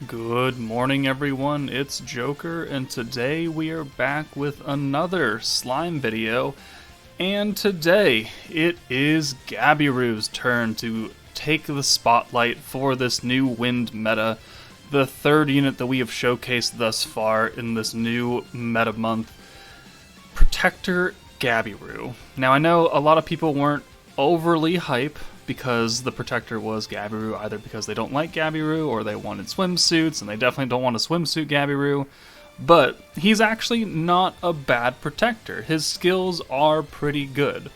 Good morning, everyone. It's Joker, and today we are back with another slime video. And today it is Gabiru's turn to take the spotlight for this new wind meta, the third unit that we have showcased thus far in this new meta month, Protector Gabiru. Now, I know a lot of people weren't overly hype because the Protector was Gabiru, either because they don't like Gabiru or they wanted swimsuits, and they definitely don't want a swimsuit Gabiru. But he's actually not a bad Protector. His skills are pretty good.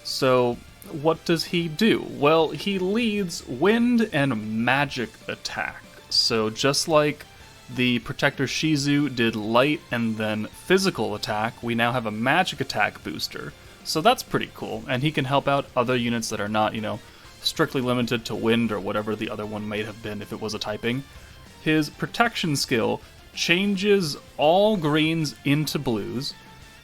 So what does he do? Well, he leads wind and magic attack. So just like the Protector Shizu did light and then physical attack, we now have a magic attack booster. So that's pretty cool, and he can help out other units that are not, strictly limited to wind or whatever the other one might have been if it was a typing. His protection skill changes all greens into blues,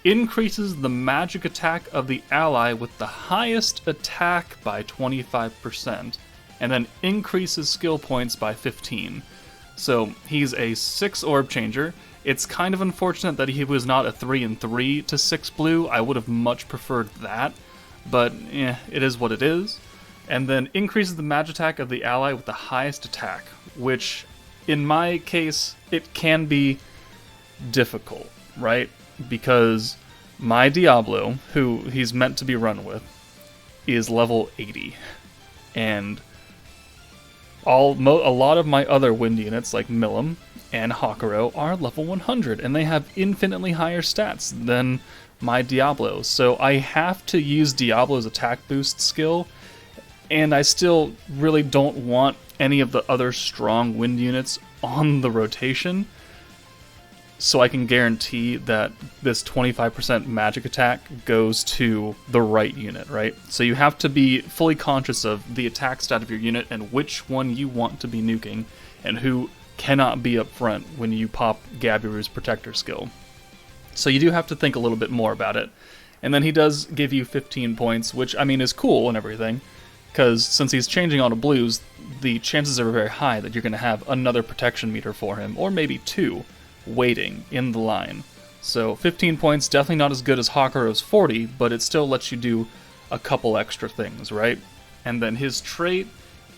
increases the magic attack of the ally with the highest attack by 25%, and then increases skill points by 15. So he's a 6 orb changer. It's kind of unfortunate that he was not a 3 and 3 to 6 blue. I would have much preferred that, but it is what it is. And then increases the magic attack of the ally with the highest attack, which in my case, it can be difficult, right? Because my Diablo, who he's meant to be run with, is level 80. And a lot of my other wind units, like Milim and Hakuro, are level 100, and they have infinitely higher stats than my Diablo. So I have to use Diablo's attack boost skill, and I still really don't want any of the other strong wind units on the rotation, so I can guarantee that this 25% magic attack goes to the right unit, right? So you have to be fully conscious of the attack stat of your unit and which one you want to be nuking, and who cannot be up front when you pop Gabiru's Protector skill. So you do have to think a little bit more about it. And then he does give you 15 points, which, I mean, is cool and everything, because since he's changing all to blues, the chances are very high that you're going to have another protection meter for him, or maybe two, waiting in the line. So 15 points, definitely not as good as Hakuro's 40, but it still lets you do a couple extra things, right? And then his trait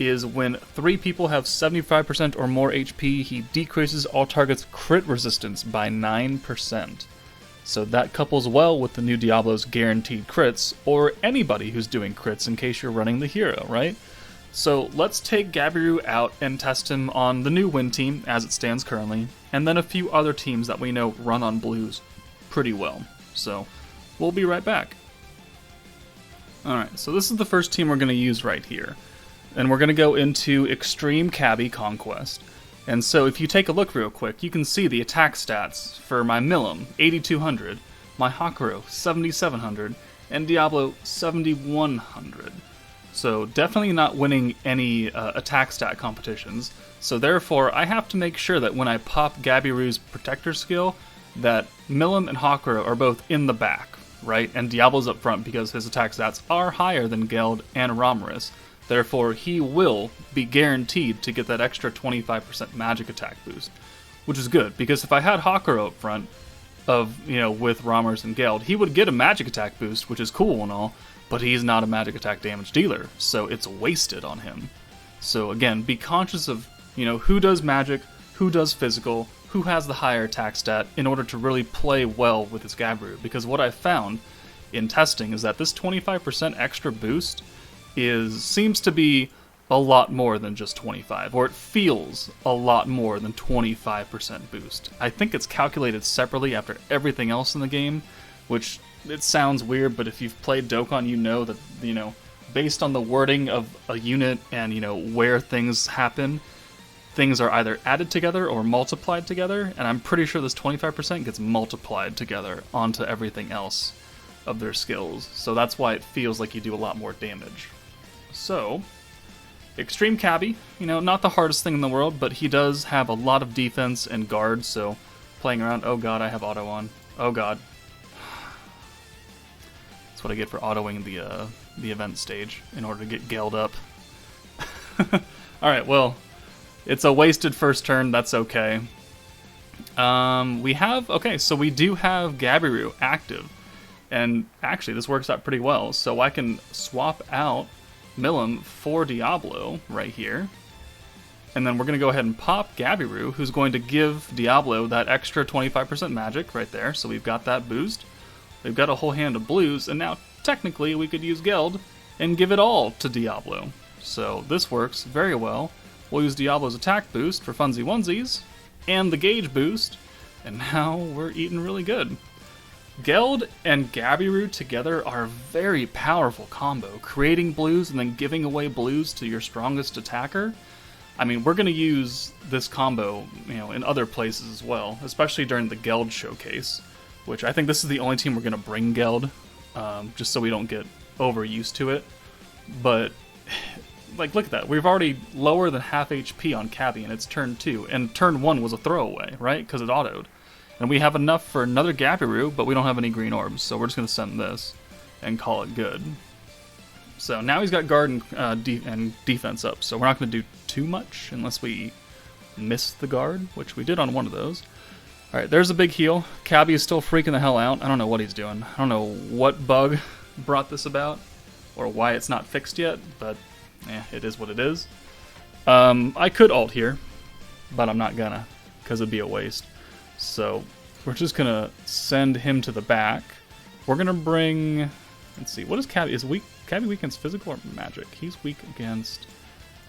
is when 3 people have 75% or more HP, he decreases all targets' crit resistance by 9%. So that couples well with the new Diablo's guaranteed crits, or anybody who's doing crits in case you're running the hero, right? So let's take Gabiru out and test him on the new wind team as it stands currently, and then a few other teams that we know run on blues pretty well. So we'll be right back. Alright, so this is the first team we're going to use right here. And we're going to go into Extreme Cabbie Conquest. And so if you take a look real quick, you can see the attack stats for my Milim, 8200, my Hakuro, 7700, and Diablo, 7100. So definitely not winning any attack stat competitions. So therefore, I have to make sure that when I pop Gabiru's Protector skill, that Milim and Hakuro are both in the back, right? And Diablo's up front because his attack stats are higher than Geld and Romorus. Therefore, he will be guaranteed to get that extra 25% magic attack boost, which is good, because if I had Hakuro up front with Romorus and Geld, he would get a magic attack boost, which is cool and all, but he's not a magic attack damage dealer, so it's wasted on him. So again, be conscious of, who does magic, who does physical, who has the higher attack stat, in order to really play well with his Gabiru, because what I've found in testing is that this 25% extra boost seems to be a lot more than just 25, or it feels a lot more than 25% boost. I think it's calculated separately after everything else in the game, which it sounds weird, but if you've played Dokkan, you know that, based on the wording of a unit and, where things happen, things are either added together or multiplied together, and I'm pretty sure this 25% gets multiplied together onto everything else of their skills. So that's why it feels like you do a lot more damage. So, Extreme Cabbie, not the hardest thing in the world, but he does have a lot of defense and guard, so playing around, oh god, I have auto on. Oh god. That's what I get for autoing the event stage in order to get Geld up. Alright, well, It's a wasted first turn, that's okay. Okay, so we do have Gabiru active. And actually, this works out pretty well. So I can swap out Milim for Diablo right here. And then we're going to go ahead and pop Gabiru, who's going to give Diablo that extra 25% magic right there. So we've got that boost. We've got a whole hand of blues, and now technically we could use Geld and give it all to Diablo. So this works very well. We'll use Diablo's attack boost for funsies onesies, and the gauge boost, and now we're eating really good. Geld and Gabiru together are a very powerful combo, creating blues and then giving away blues to your strongest attacker. I mean, we're going to use this combo, in other places as well, especially during the Geld showcase, which I think this is the only team we're going to bring Geld, just so we don't get overused to it. But, like, look at that. We've already lower than half HP on Cabbie, and it's turn 2, and turn 1 was a throwaway, right? Because it autoed. And we have enough for another Gabiru, but we don't have any green orbs, so we're just going to send this and call it good. So now he's got guard and defense up, so we're not going to do too much unless we miss the guard, which we did on one of those. Alright, there's a big heal. Cabbie is still freaking the hell out. I don't know what he's doing. I don't know what bug brought this about, or why it's not fixed yet, but it is what it is. I could ult here, but I'm not gonna, because it'd be a waste. So we're just gonna send him to the back. We're gonna bring, let's see, what is Cabbie? Cabbie weak against physical or magic? He's weak against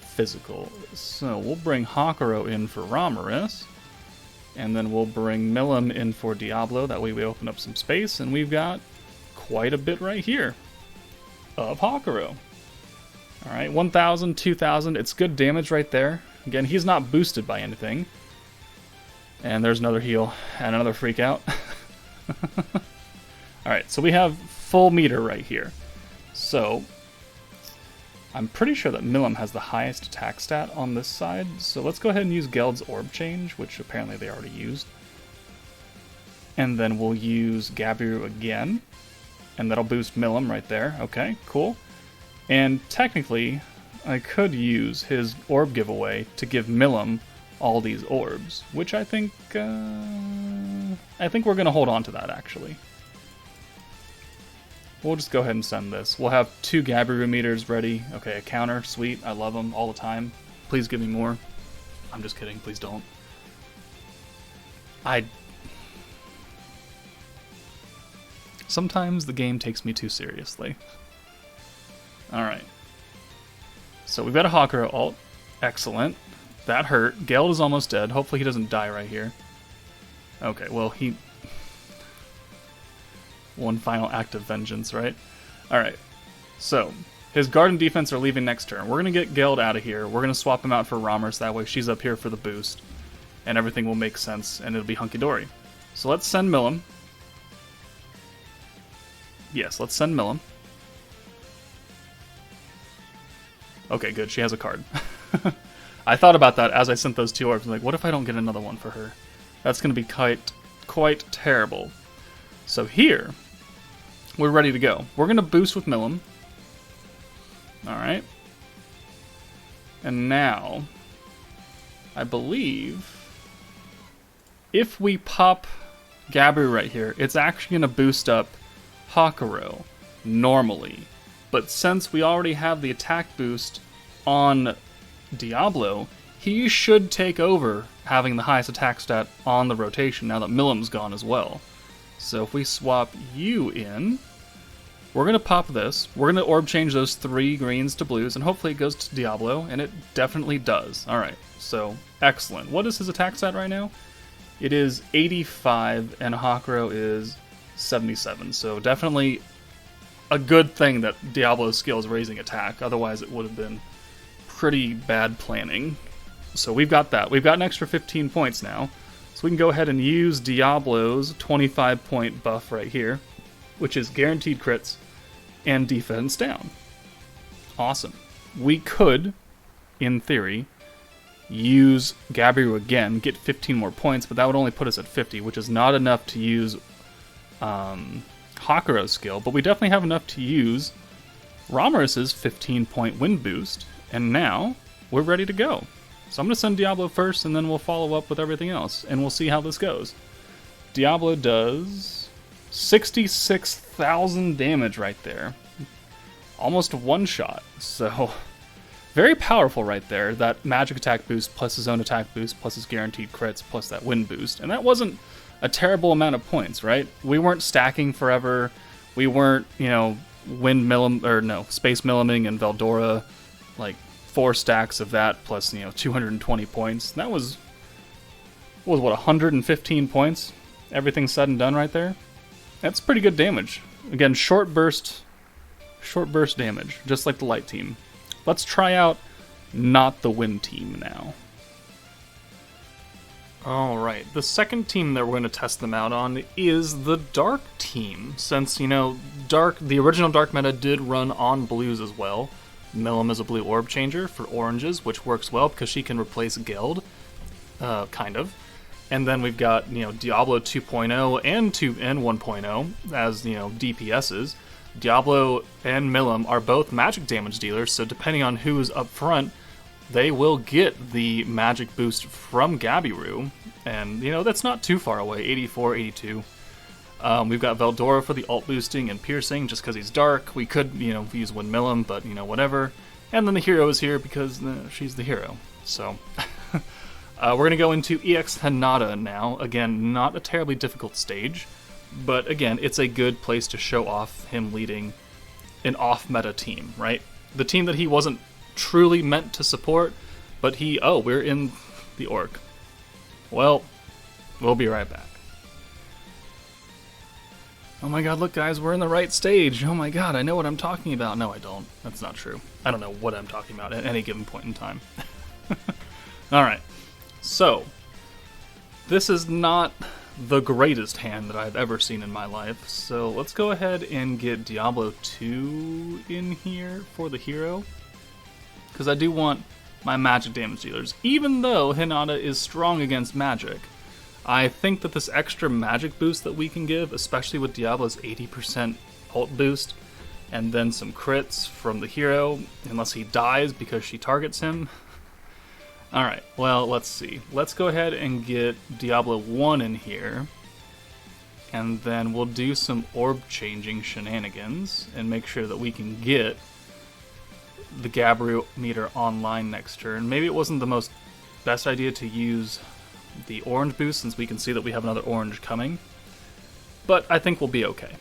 physical. So we'll bring Hakuro in for Ramaris, and then we'll bring Milim in for Diablo. That way we open up some space, and we've got quite a bit right here of Hakuro. Alright, 1,000, 2,000. It's good damage right there. Again, he's not boosted by anything. And there's another heal and another freak out. Alright, so we have full meter right here. So, I'm pretty sure that Milim has the highest attack stat on this side. So let's go ahead and use Geld's Orb Change, which apparently they already used. And then we'll use Gabiru again. And that'll boost Milim right there. Okay, cool. And technically, I could use his orb giveaway to give Milim all these orbs, which I think we're going to hold on to that, actually. We'll just go ahead and send this. We'll have 2 Gabiru meters ready. Okay, a counter, sweet, I love them all the time. Please give me more. I'm just kidding, please don't. Sometimes the game takes me too seriously. Alright. So we've got a Hakuro ult. Excellent. That hurt. Geld is almost dead. Hopefully he doesn't die right here. Okay, well, he... One final act of vengeance, right? Alright. So, his guard and defense are leaving next turn. We're going to get Geld out of here. We're going to swap him out for Ramers. That way she's up here for the boost. And everything will make sense, and it'll be hunky-dory. So let's send Milim. Yes, let's send Milim. Okay, good. She has a card. I thought about that as I sent those 2 orbs. I'm like, what if I don't get another one for her? That's going to be quite terrible. So here, we're ready to go. We're going to boost with Milim. Alright. And now, I believe, if we pop Gabiru right here, it's actually going to boost up Hakuro normally. But since we already have the attack boost on Diablo, he should take over having the highest attack stat on the rotation now that Milim's gone as well. So if we swap you in, we're going to pop this. We're going to orb change those 3 greens to blues, and hopefully it goes to Diablo, and it definitely does. Alright, so excellent. What is his attack stat right now? It is 85, and Hakuro is 77. So definitely a good thing that Diablo's skill is raising attack. Otherwise it would have been pretty bad planning. So we've got that. We've got an extra 15 points now. So we can go ahead and use Diablo's 25-point buff right here, which is guaranteed crits and defense down. Awesome. We could, in theory, use Gabiru again, get 15 more points, but that would only put us at 50, which is not enough to use Hakuro's skill, but we definitely have enough to use Ramaris' 15-point wind boost, and now we're ready to go. So I'm going to send Diablo first, and then we'll follow up with everything else, and we'll see how this goes. Diablo does 66,000 damage right there. Almost one shot, so very powerful right there. That magic attack boost plus his own attack boost plus his guaranteed crits plus that wind boost. And that wasn't a terrible amount of points, right? We weren't stacking forever. We weren't, you know, space milliming and Veldora, like 4 stacks of that plus, you know, 220 points. That was what, 115 points? Everything said and done right there. That's pretty good damage. Again, short burst damage, just like the light team. Let's try out not the wind team now. Alright, the second team that we're going to test them out on is the dark team. Since, you know, the original dark meta did run on blues as well. Milim is a blue orb changer for oranges, which works well because she can replace Geld, kind of. And then we've got, you know, Diablo 2.0 and 1.0 as, you know, DPSs. Diablo and Milim are both magic damage dealers, so depending on who's up front, they will get the magic boost from Gabiru. And, you know, that's not too far away, 84, 82. We've got Veldora for the ult boosting and piercing, just because he's dark. We could, you know, use Wind Milim, but, you know, whatever. And then the hero is here because she's the hero. So, we're going to go into EX Hinata now. Again, not a terribly difficult stage, but again, it's a good place to show off him leading an off-meta team, right? The team that he wasn't truly meant to support, but we're in the Orc. Well, we'll be right back. Oh my god, look guys, we're in the right stage. Oh my god, I know what I'm talking about. No, I don't. That's not true. I don't know what I'm talking about at any given point in time. Alright, so, this is not the greatest hand that I've ever seen in my life, so let's go ahead and get Diablo 2 in here for the hero, because I do want my magic damage dealers. Even though Hinata is strong against magic, I think that this extra magic boost that we can give, especially with Diablo's 80% ult boost, and then some crits from the hero, unless he dies because she targets him. Alright, well, let's see. Let's go ahead and get Diablo 1 in here, and then we'll do some orb changing shenanigans, and make sure that we can get the Gabiru meter online next turn. Maybe it wasn't the best idea to use the orange boost, since we can see that we have another orange coming, but I think we'll be okay.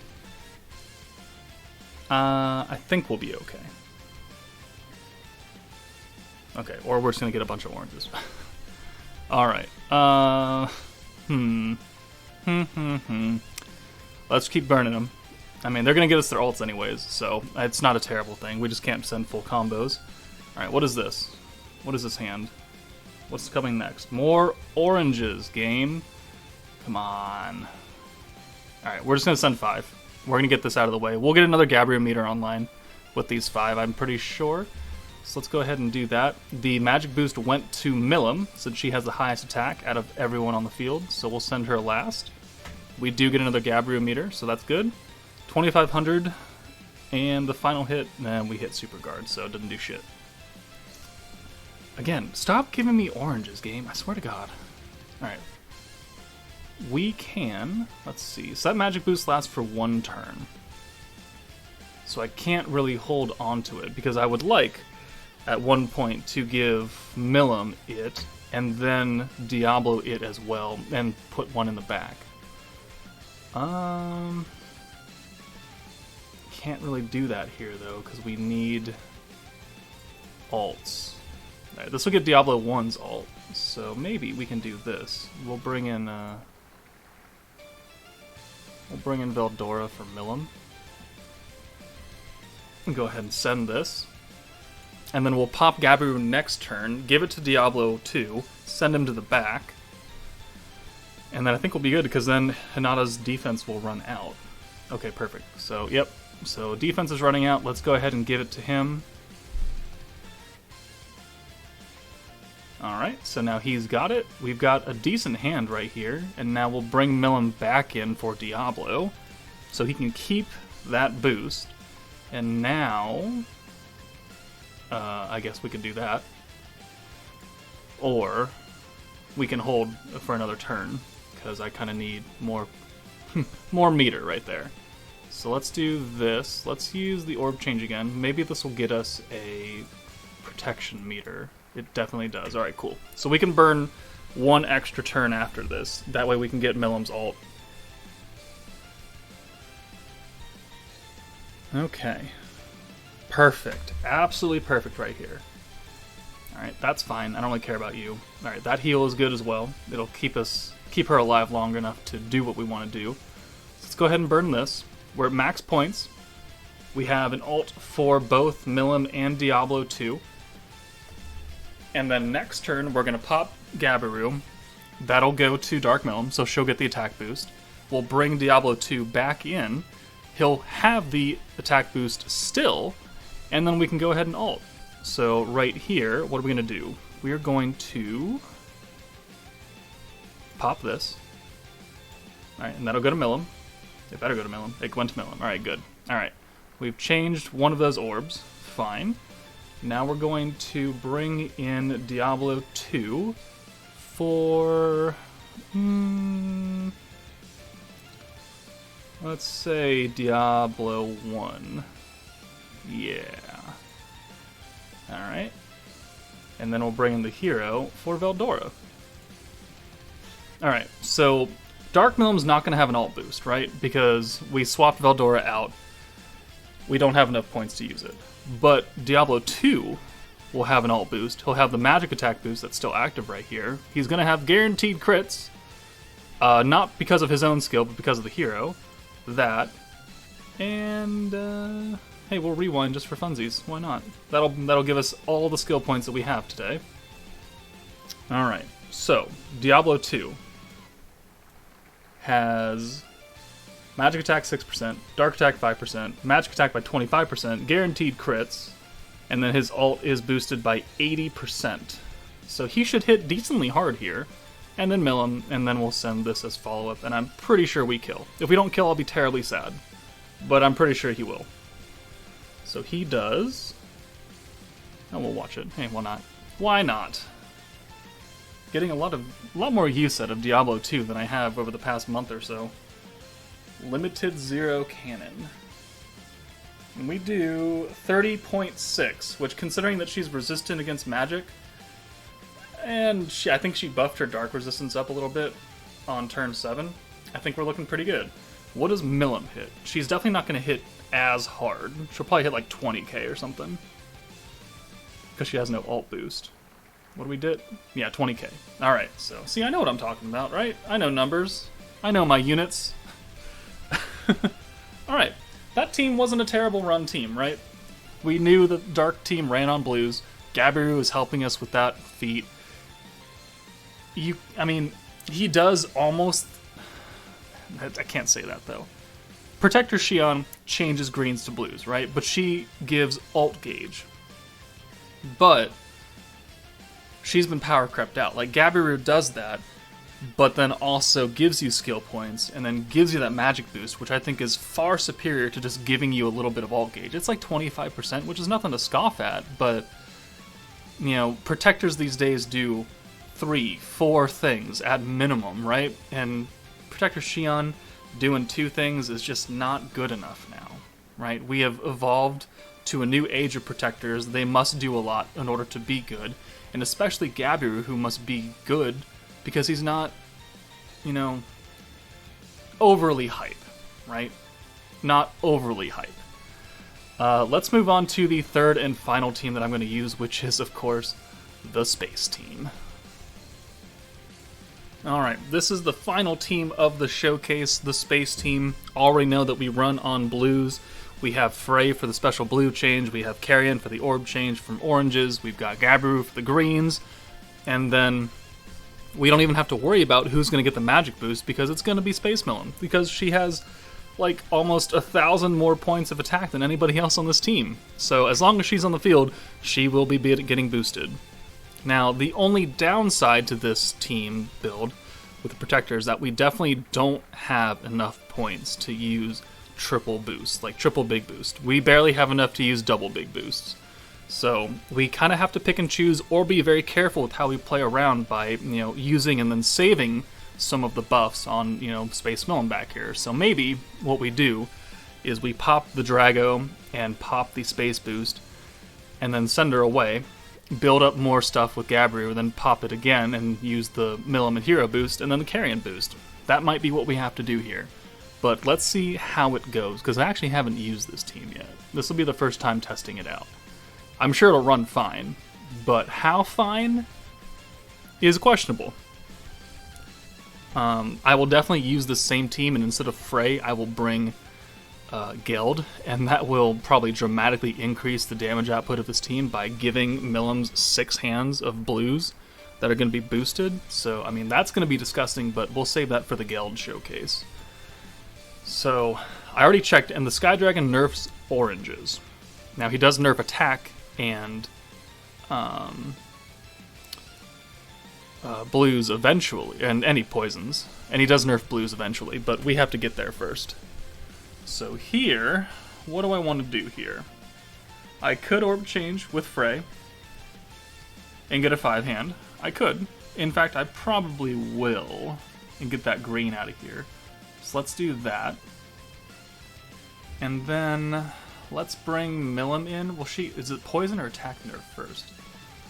Okay, or we're just gonna get a bunch of oranges. Alright, let's keep burning them. I mean, they're gonna get us their ults anyways, so it's not a terrible thing. We just can't send full combos. Alright, what is this? What is this hand? What's coming next? More oranges, game. Come on. Alright, we're just gonna send 5. We're gonna get this out of the way. We'll get another Gabiru meter online with these 5, I'm pretty sure. So let's go ahead and do that. The magic boost went to Milim, since she has the highest attack out of everyone on the field, so we'll send her last. We do get another Gabiru meter, so that's good. 2,500, and the final hit, we hit Super Guard, so it didn't do shit. Again, stop giving me oranges, game, I swear to God. Alright. We can, let's see, so that magic boost lasts for 1 turn. So I can't really hold on to it, because I would like, at one point, to give Milim it, and then Diablo it as well, and put one in the back. Can't really do that here, though, because we need ults. Right, this will get Diablo 1's ult, so maybe we can do this. We'll bring in Veldora for Milim. Go ahead and send this. And then we'll pop Gabiru next turn, give it to Diablo 2, send him to the back. And then I think we'll be good, because then Hinata's defense will run out. Okay, perfect. So, yep. So, defense is running out. Let's go ahead and give it to him. Alright, so now he's got it. We've got a decent hand right here. And now we'll bring Milim back in for Diablo, so he can keep that boost. And now, I guess we can do that. or we can hold for another turn, because I kind of need more more meter right there. So let's do this. Let's use the orb change again. Maybe this will get us a protection meter. It definitely does. Alright, cool. So we can burn one extra turn after this. That way we can get Milim's ult. Okay. Perfect. Absolutely perfect right here. Alright, that's fine. I don't really care about you. Alright, that heal is good as well. It'll keep her alive long enough to do what we want to do. Let's go ahead and burn this. We're at max points. We have an ult for both Milim and Diablo 2. And then next turn, we're going to pop Gabiru. That'll go to Dark Milim, so she'll get the attack boost. We'll bring Diablo 2 back in. He'll have the attack boost still, and then we can go ahead and ult. So right here, what are we going to do? We are going to pop this. Alright, and that'll go to Milim. It better go to Milim. It went to Milim. Alright, good. Alright, we've changed one of those orbs. Fine. Now we're going to bring in Diablo 2 for... let's say Diablo 1. Yeah. Alright. And then we'll bring in the hero for Veldora. Alright, so Dark Milim's not going to have an ult boost, right? Because we swapped Veldora out. We don't have enough points to use it. But Diablo 2 will have an ult boost. He'll have the magic attack boost that's still active right here. He's going to have guaranteed crits. Not because of his own skill, but because of the hero. That. And, hey, we'll rewind just for funsies. Why not? That'll give us all the skill points that we have today. Alright, so, Diablo 2 has magic attack 6%, dark attack 5%, magic attack by 25%, guaranteed crits, and then his ult is boosted by 80%. So he should hit decently hard here, and then Milim, and then we'll send this as follow-up, and I'm pretty sure we kill. If we don't kill, I'll be terribly sad, but I'm pretty sure he will. So he does... Oh, we'll watch it. Hey, why not? Why not? Getting a lot more use out of Diablo 2 than I have over the past month or so. Limited zero cannon. And we do 30.6, which, considering that she's resistant against magic, and I think she buffed her dark resistance up a little bit on turn 7, I think we're looking pretty good. What does Milim hit? She's definitely not going to hit as hard. She'll probably hit like 20k or something. Because she has no ult boost. What do we did? Yeah, 20k. Alright, so, see, I know what I'm talking about, right? I know numbers. I know my units. Alright, that team wasn't a terrible run team, right? We knew the dark team ran on blues. Gabiru is helping us with that feat. I mean, he does almost... I can't say that, though. Protector Xion changes greens to blues, right? But she gives ult gauge. But she's been power crept out. Like, Gabiru does that, but then also gives you skill points, and then gives you that magic boost, which I think is far superior to just giving you a little bit of ult gauge. It's like 25%, which is nothing to scoff at, but, you know, protectors these days do 3, 4 things at minimum, right? And Protector Xion doing 2 things is just not good enough now, right? We have evolved to a new age of protectors. They must do a lot in order to be good, and especially Gabiru, who must be good because he's not, you know, overly hype, right? Not overly hype. Let's move on to the third and final team that I'm going to use, which is, of course, the Space Team. Alright, this is the final team of the showcase, the Space Team. Already know that we run on blues. We have Frey for the special blue change, we have Carrion for the orb change from oranges, we've got Gabiru for the greens, and then we don't even have to worry about who's going to get the magic boost because it's going to be Space Milim, because she has like almost 1,000 more points of attack than anybody else on this team. So as long as she's on the field, she will be getting boosted. Now, the only downside to this team build with the Protector is that we definitely don't have enough points to use triple boost, like triple big boost. We barely have enough to use double big boosts. So we kind of have to pick and choose, or be very careful with how we play around by, using and then saving some of the buffs on, Space Melon back here. So maybe what we do is we pop the Drago and pop the Space Boost, and then send her away, build up more stuff with Gabiru, and then pop it again and use the Milim and Hero boost, and then the Carrion boost. That might be what we have to do here. But let's see how it goes, because I actually haven't used this team yet. This will be the first time testing it out. I'm sure it'll run fine, but how fine is questionable. I will definitely use the same team, and instead of Frey, I will bring Geld, and that will probably dramatically increase the damage output of this team by giving Milims 6 hands of blues that are going to be boosted. So, I mean, that's going to be disgusting, but we'll save that for the Geld showcase. So, I already checked, and the Sky Dragon nerfs oranges. Now, he does nerf attack and blues eventually, and any poisons. And he does nerf blues eventually, but we have to get there first. So here, what do I want to do here? I could orb change with Frey and get a 5-hand. I could. In fact, I probably will, and get that green out of here. So let's do that. And then let's bring Milim in. Well, is it poison or attack nerf first?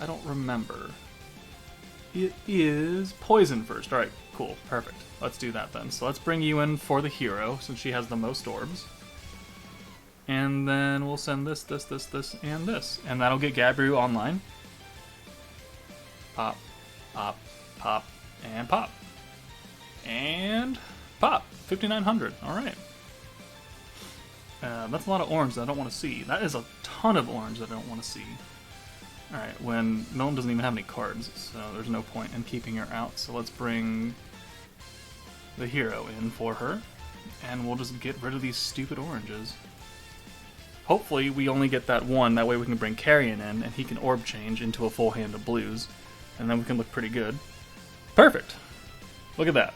I don't remember. It is poison first. Alright, cool. Perfect. Let's do that then. So let's bring you in for the hero, since she has the most orbs. And then we'll send this, and this. And that'll get Gabiru online. Pop, pop, pop, and pop. And pop. 5,900. Alright. That's a lot of orange that I don't want to see. That is a ton of orange that I don't want to see. Alright, when Milim doesn't even have any cards, so there's no point in keeping her out. So let's bring the hero in for her, and we'll just get rid of these stupid oranges. Hopefully we only get that one, that way we can bring Carrion in, and he can orb change into a full hand of blues, and then we can look pretty good. Perfect! Look at that.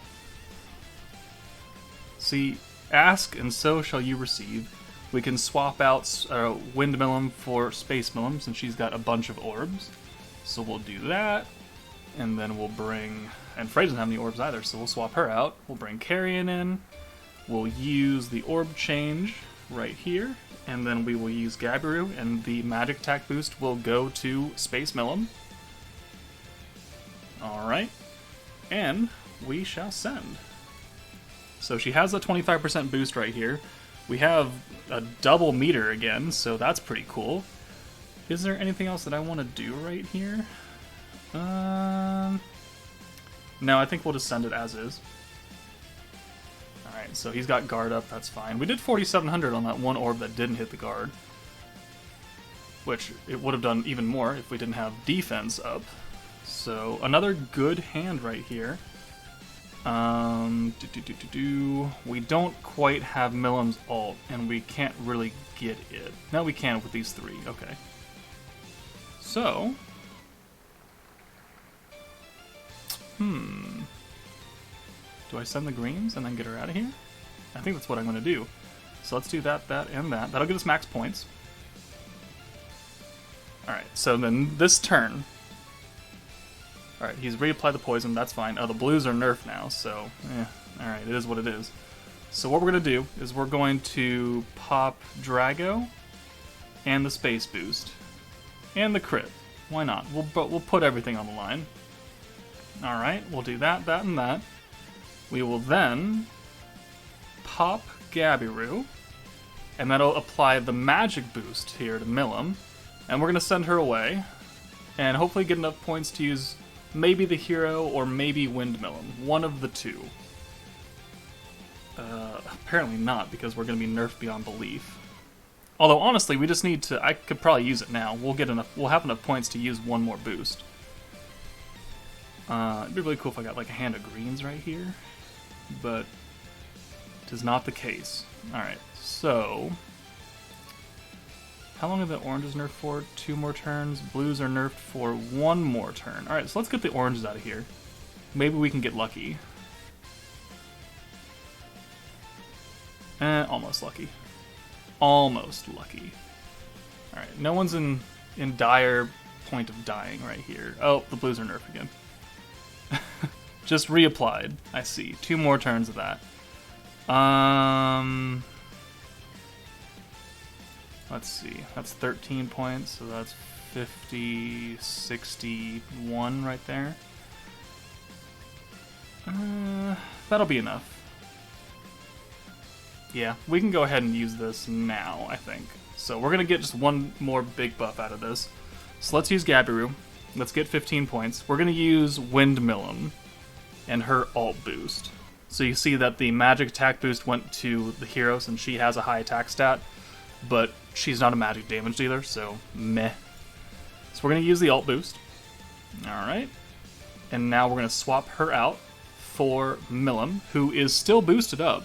See, ask and so shall you receive. We can swap out Wind Milim for Space Milim, since she's got a bunch of orbs. So we'll do that, and then we'll bring... And Frey doesn't have any orbs either, so we'll swap her out. We'll bring Carrion in. We'll use the orb change right here, and then we will use Gabiru, and the magic attack boost will go to Space Milim. Alright. And we shall send. So she has a 25% boost right here. We have a double meter again, so that's pretty cool. Is there anything else that I want to do right here? No, I think we'll just send it as is. Alright, so he's got guard up, that's fine. We did 4,700 on that one orb that didn't hit the guard. Which, it would have done even more if we didn't have defense up. So, another good hand right here. We don't quite have Milim's ult, and we can't really get it. No, we can with these 3, okay. So... Do I send the greens and then get her out of here? I think that's what I'm going to do. So let's do that, that, and that. That'll get us max points. Alright, so then this turn... Alright, he's reapplied the poison, that's fine. Oh, the blues are nerfed now, so... Alright, it is what it is. So what we're going to do is we're going to pop Drago and the space boost. And the crit. Why not? We'll put everything on the line. Alright, we'll do that, that, and that. We will then pop Gabiru, and that'll apply the magic boost here to Milim. And we're going to send her away, and hopefully get enough points to use maybe the hero or maybe Wind Milim. One of the two. Apparently not, because we're going to be nerfed beyond belief. Although, honestly, we just need to... I could probably use it now. We'll have enough points to use one more boost. It'd be really cool if I got like a hand of greens right here, but it is not the case. Alright, so... How long are the oranges nerfed for? 2 more turns. Blues are nerfed for 1 more turn. Alright, so let's get the oranges out of here. Maybe we can get lucky. Almost lucky. Almost lucky. Alright, no one's in in dire point of dying right here. Oh, the blues are nerfed again. Just reapplied. I see. 2 more turns of that. Let's see. That's 13 points, so that's 50, 61 right there. That'll be enough. Yeah, we can go ahead and use this now, I think. So we're going to get just 1 more big buff out of this. So let's use Gabiru. Let's get 15 points. We're going to use Windmillum and her alt boost. So you see that the magic attack boost went to the hero since she has a high attack stat, but she's not a magic damage dealer, so meh. So we're going to use the alt boost. Alright. And now we're going to swap her out for Millum, who is still boosted up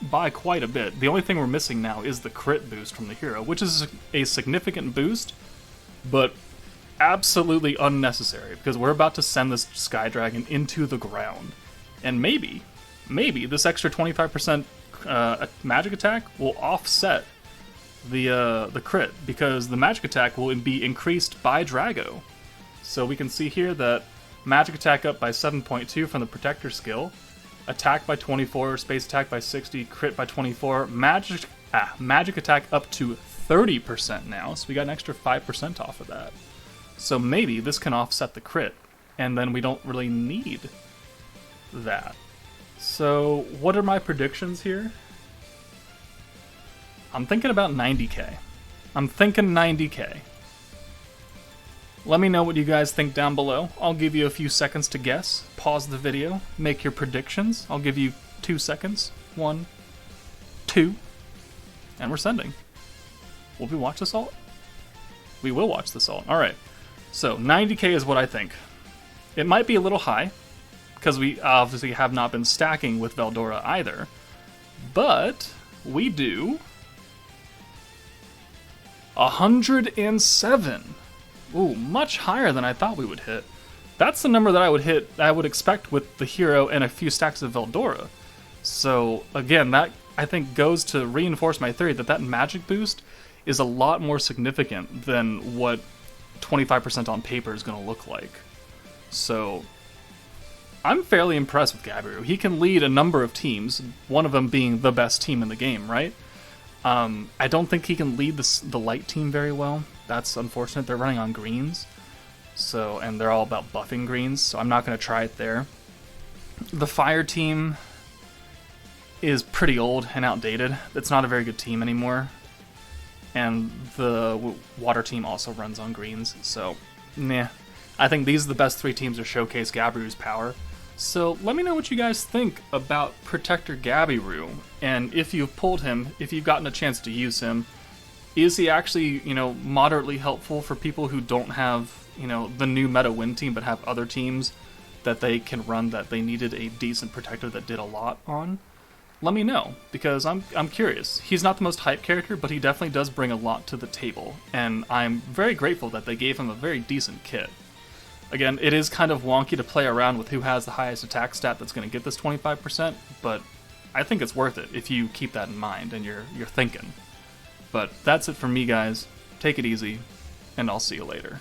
by quite a bit. The only thing we're missing now is the crit boost from the hero, which is a significant boost, but absolutely unnecessary, because we're about to send this Sky Dragon into the ground. And maybe this extra 25% magic attack will offset the crit, because the magic attack will be increased by Drago. So we can see here that magic attack up by 7.2 from the Protector skill, attack by 24, space attack by 60, crit by 24, magic attack up to 30% now, so we got an extra 5% off of that. So maybe this can offset the crit, and then we don't really need that. So what are my predictions here? I'm thinking about 90k. I'm thinking 90k. Let me know what you guys think down below. I'll give you a few seconds to guess. Pause the video, make your predictions. I'll give you 2 seconds. 1, 2, and we're sending. Will we watch this alt? We will watch this alt. Alright, so 90k is what I think. It might be a little high, because we obviously have not been stacking with Veldora either. But we do 107. Ooh, much higher than I thought we would hit. That's the number that I would expect with the hero and a few stacks of Veldora. So again, that I think goes to reinforce my theory that magic boost is a lot more significant than what 25% on paper is going to look like. So I'm fairly impressed with Gabiru. He can lead a number of teams, one of them being the best team in the game, right? I don't think he can lead the light team very well. That's unfortunate. They're running on greens, so, and they're all about buffing greens, so I'm not going to try it there. The fire team is pretty old and outdated. It's not a very good team anymore. And the water team also runs on greens, so nah. I think these are the best 3 teams to showcase Gabiru's power. So let me know what you guys think about Protector Gabiru, and if you've pulled him, if you've gotten a chance to use him, is he actually, moderately helpful for people who don't have, the new meta win team but have other teams that they can run that they needed a decent protector that did a lot on? Let me know, because I'm curious. He's not the most hype character, but he definitely does bring a lot to the table, and I'm very grateful that they gave him a very decent kit. Again, it is kind of wonky to play around with who has the highest attack stat that's going to get this 25%, but I think it's worth it if you keep that in mind and you're thinking. But that's it from me, guys. Take it easy, and I'll see you later.